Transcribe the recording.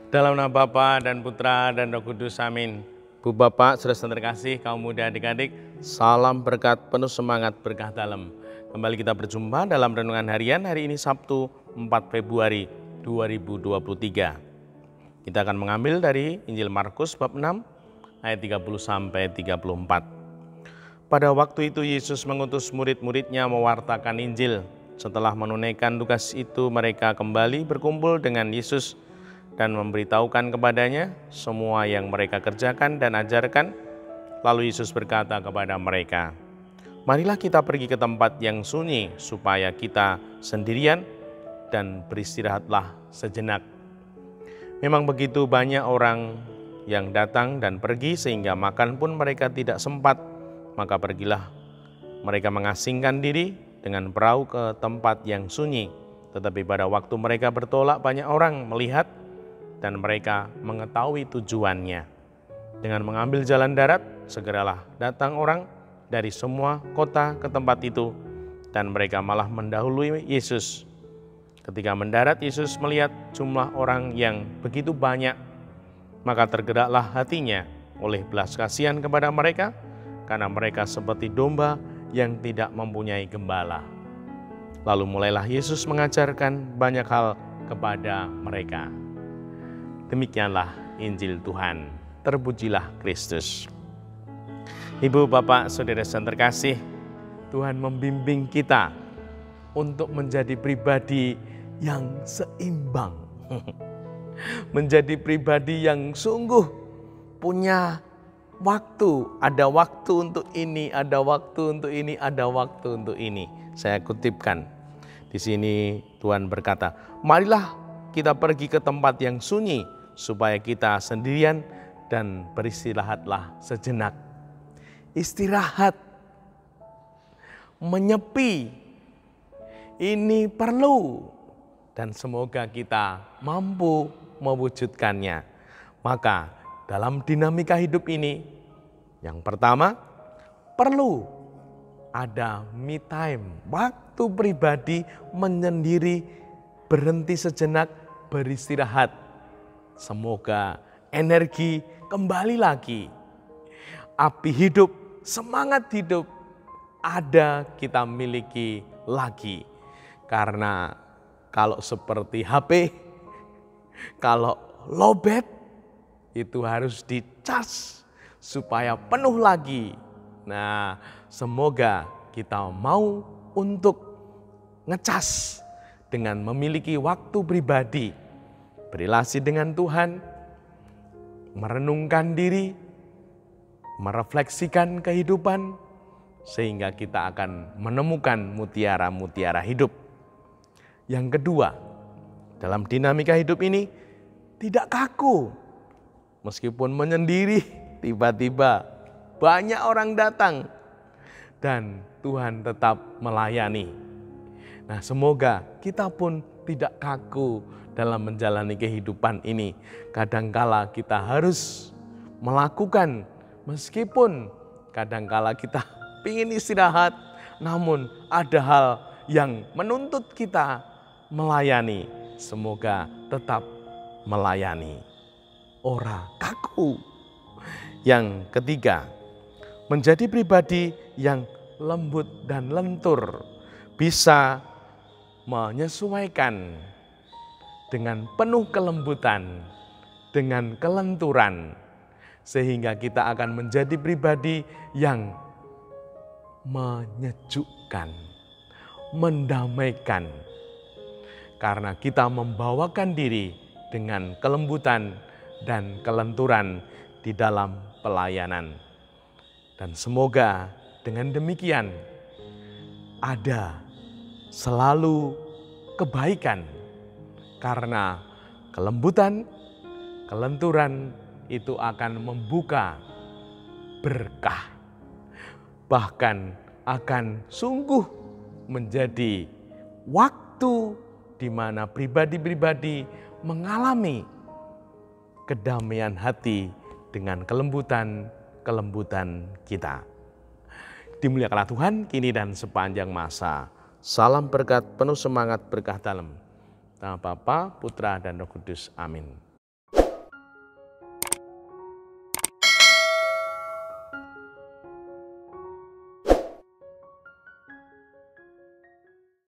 Dalam nama Bapa dan Putra dan Roh Kudus, amin. Bu Bapak, saudara terkasih, kaum muda adik-adik, salam berkat penuh semangat berkah dalam. Kembali kita berjumpa dalam renungan harian hari ini Sabtu 4 Februari 2023. Kita akan mengambil dari Injil Markus bab 6 ayat 30-34. Pada waktu itu Yesus mengutus murid-muridnya mewartakan Injil. Setelah menunaikan tugas itu, mereka kembali berkumpul dengan Yesus dan memberitahukan kepadanya semua yang mereka kerjakan dan ajarkan. Lalu Yesus berkata kepada mereka, "Marilah kita pergi ke tempat yang sunyi supaya kita sendirian dan beristirahatlah sejenak." Memang begitu banyak orang yang datang dan pergi sehingga makan pun mereka tidak sempat. Maka pergilah mereka mengasingkan diri dengan perahu ke tempat yang sunyi. Tetapi pada waktu mereka bertolak, banyak orang melihat dan mereka mengetahui tujuannya. Dengan mengambil jalan darat, segeralah datang orang dari semua kota ke tempat itu, dan mereka malah mendahului Yesus. Ketika mendarat, Yesus melihat jumlah orang yang begitu banyak, maka tergeraklah hatinya oleh belas kasihan kepada mereka, karena mereka seperti domba yang tidak mempunyai gembala. Lalu mulailah Yesus mengajarkan banyak hal kepada mereka. Demikianlah Injil Tuhan. Terpujilah Kristus. Ibu, Bapak, saudara yang terkasih, Tuhan membimbing kita untuk menjadi pribadi yang seimbang. Menjadi pribadi yang sungguh punya waktu. Ada waktu untuk ini, ada waktu untuk ini, ada waktu untuk ini. Saya kutipkan. Di sini Tuhan berkata, "Marilah kita pergi ke tempat yang sunyi supaya kita sendirian dan beristirahatlah sejenak." Istirahat, menyepi, ini perlu dan semoga kita mampu mewujudkannya. Maka dalam dinamika hidup ini, yang pertama perlu ada me time, waktu pribadi menyendiri, berhenti sejenak, beristirahat. Semoga energi kembali lagi. Api hidup, semangat hidup ada kita miliki lagi. Karena kalau seperti HP, kalau lowbat itu harus dicas supaya penuh lagi. Nah, semoga kita mau untuk ngecas dengan memiliki waktu pribadi, berrelasi dengan Tuhan, merenungkan diri, merefleksikan kehidupan, sehingga kita akan menemukan mutiara-mutiara hidup. Yang kedua, dalam dinamika hidup ini tidak kaku. Meskipun menyendiri, tiba-tiba banyak orang datang dan Tuhan tetap melayani. Nah, semoga kita pun tidak kaku dalam menjalani kehidupan ini. Kadangkala kita harus melakukan, meskipun kadangkala kita ingin istirahat, namun ada hal yang menuntut kita melayani. Semoga tetap melayani. Ora kaku. Yang ketiga, menjadi pribadi yang lembut dan lentur, bisa menyesuaikan dengan penuh kelembutan, dengan kelenturan, sehingga kita akan menjadi pribadi yang menyejukkan, mendamaikan, karena kita membawakan diri dengan kelembutan dan kelenturan di dalam pelayanan. Dan semoga dengan demikian ada selalu kebaikan, karena kelembutan, kelenturan itu akan membuka berkah, bahkan akan sungguh menjadi waktu di mana pribadi-pribadi mengalami kedamaian hati dengan kelembutan kita. Dimuliakanlah Tuhan kini dan sepanjang masa. Salam berkat penuh semangat berkah dalam. Nama Bapa, Putra, dan Roh Kudus. Amin.